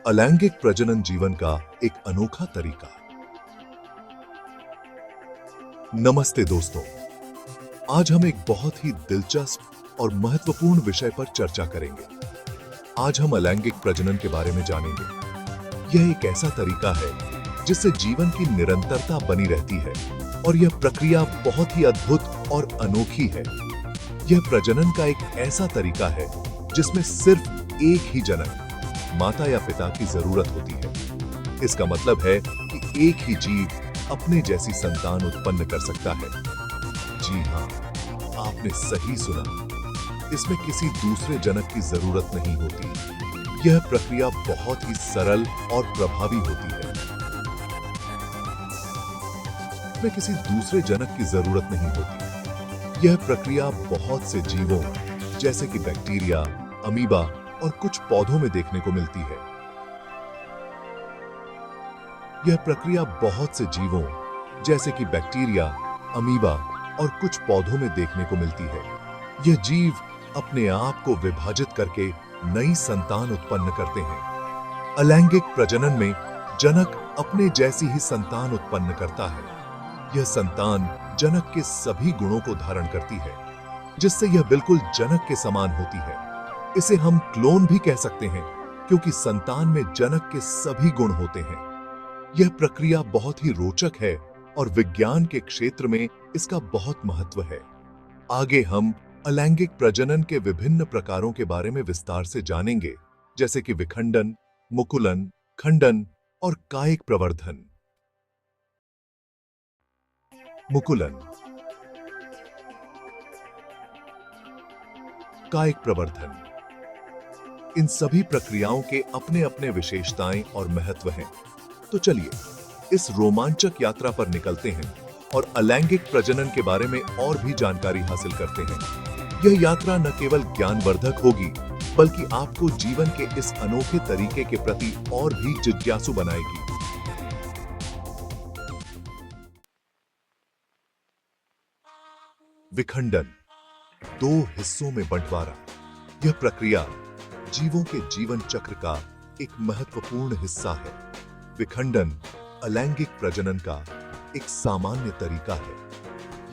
अलैंगिक प्रजनन जीवन का एक अनोखा तरीका। नमस्ते दोस्तों, आज हम एक बहुत ही दिलचस्प और महत्वपूर्ण विषय पर चर्चा करेंगे। आज हम अलैंगिक प्रजनन के बारे में जानेंगे। यह एक ऐसा तरीका है जिससे जीवन की निरंतरता बनी रहती है और यह प्रक्रिया बहुत ही अद्भुत और अनोखी है। यह प्रजनन का एक ऐसा तरीका है जिसमें सिर्फ एक ही जनक, माता या पिता की जरूरत होती है। इसका मतलब है कि एक ही जीव अपने जैसी संतान उत्पन्न कर सकता है। जी हां, आपने सही सुना। इसमें किसी दूसरे जनक की जरूरत नहीं होती। यह प्रक्रिया बहुत ही सरल और प्रभावी होती है। इसमें किसी दूसरे जनक की जरूरत नहीं होती। यह प्रक्रिया बहुत से जीवों जैसे कि बैक्टीरिया, अमीबा और कुछ पौधों में देखने को मिलती है। यह प्रक्रिया बहुत से जीवों जैसे कि बैक्टीरिया, अमीबा और कुछ पौधों में देखने को मिलती है। यह जीव अपने आप को विभाजित करके नई संतान उत्पन्न करते हैं। अलैंगिक प्रजनन में जनक अपने जैसी ही संतान उत्पन्न करता है। यह संतान जनक के सभी गुणों को धारण करती है, जिससे यह बिल्कुल जनक के समान होती है। इसे हम क्लोन भी कह सकते हैं, क्योंकि संतान में जनक के सभी गुण होते हैं। यह प्रक्रिया बहुत ही रोचक है और विज्ञान के क्षेत्र में इसका बहुत महत्व है। आगे हम अलैंगिक प्रजनन के विभिन्न प्रकारों के बारे में विस्तार से जानेंगे, जैसे कि विखंडन, मुकुलन, खंडन और कायिक प्रवर्धन। मुकुलन, कायिक प्रवर्धन, इन सभी प्रक्रियाओं के अपने अपने विशेषताएं और महत्व हैं। तो चलिए इस रोमांचक यात्रा पर निकलते हैं और अलैंगिक प्रजनन के बारे में और भी जानकारी हासिल करते हैं। यह यात्रा न केवल ज्ञानवर्धक होगी, बल्कि आपको जीवन के इस अनोखे तरीके के प्रति और भी जिज्ञासु बनाएगी। विखंडन, दो हिस्सों में बंटवारा। यह प्रक्रिया जीवों के जीवन चक्र का एक महत्वपूर्ण हिस्सा है। विखंडन अलैंगिक प्रजनन का एक सामान्य तरीका है।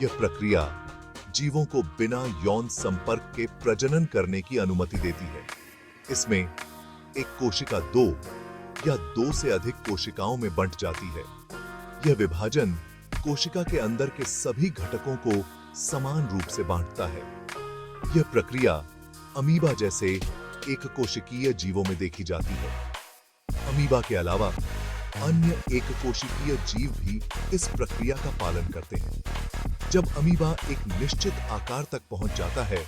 यह प्रक्रिया जीवों को बिना यौन संपर्क के प्रजनन करने की अनुमति देती है। इसमें एक कोशिका दो या दो से अधिक कोशिकाओं में बंट जाती है। यह विभाजन कोशिका के अंदर के सभी घटकों को समान रूप से बांटता है। यह प्रक्रिया अमीबा जैसे एक कोशिकीय जीवों में देखी जाती है। अमीबा के अलावा अन्य एक कोशिकीय जीव भी इस प्रक्रिया का पालन करते हैं। जब अमीबा एक निश्चित आकार तक पहुंच जाता है,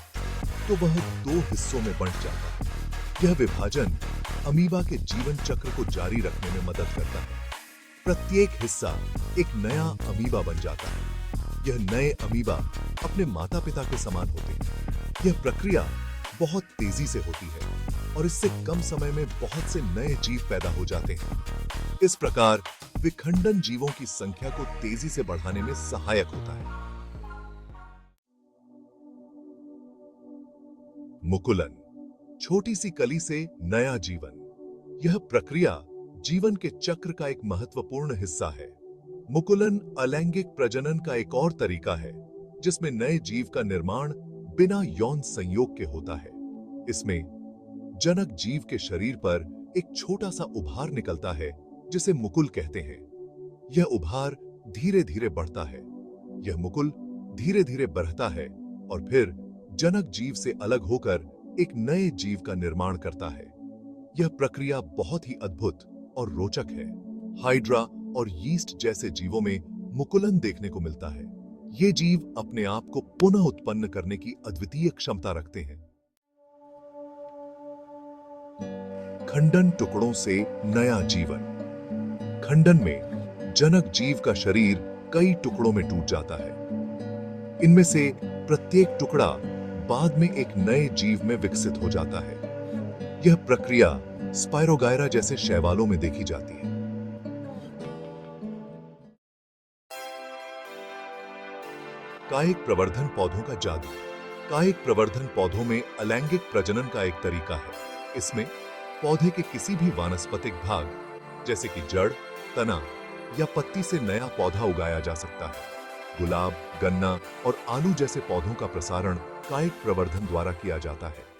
तो वह दो हिस्सों में बंट जाता है। यह विभाजन अमीबा के जीवन चक्र को जारी रखने में मदद करता है। प्रत्येक हिस्सा एक नया अमीबा बन जाता है। यह नए अमीबा अपने माता पिता के समान होते हैं। यह प्रक्रिया बहुत तेजी से होती है और इससे कम समय में बहुत से नए जीव पैदा हो जाते हैं। इस प्रकार विखंडन जीवों की संख्या को तेजी से बढ़ाने में सहायक होता है। मुकुलन, छोटी सी कली से नया जीवन। यह प्रक्रिया जीवन के चक्र का एक महत्वपूर्ण हिस्सा है। मुकुलन अलैंगिक प्रजनन का एक और तरीका है, जिसमें नए जीव का निर्माण बिना यौन संयोग के होता है। इसमें जनक जीव के शरीर पर एक छोटा सा उभार निकलता है, जिसे मुकुल कहते हैं। यह उभार धीरे धीरे बढ़ता है। यह मुकुल धीरे धीरे बढ़ता है और फिर जनक जीव से अलग होकर एक नए जीव का निर्माण करता है। यह प्रक्रिया बहुत ही अद्भुत और रोचक है। हाइड्रा और यीस्ट जैसे जीवों में मुकुलन देखने को मिलता है। ये जीव अपने आप को पुनः उत्पन्न करने की अद्वितीय क्षमता रखते हैं। खंडन, टुकड़ों से नया जीवन। खंडन में जनक जीव का शरीर कई टुकड़ों में टूट जाता है। इनमें से प्रत्येक टुकड़ा बाद में एक नए जीव में विकसित हो जाता है। यह प्रक्रिया स्पाइरोगायरा जैसे शैवालों में देखी जाती है। कायिक प्रवर्धन पौधों का जादू। कायिक प्रवर्धन पौधों में अलैंगिक प्रजनन का एक तरीका है। इसमें पौधे के किसी भी वानस्पतिक भाग जैसे कि जड़, तना या पत्ती से नया पौधा उगाया जा सकता है। गुलाब, गन्ना और आलू जैसे पौधों का प्रसारण कायिक प्रवर्धन द्वारा किया जाता है।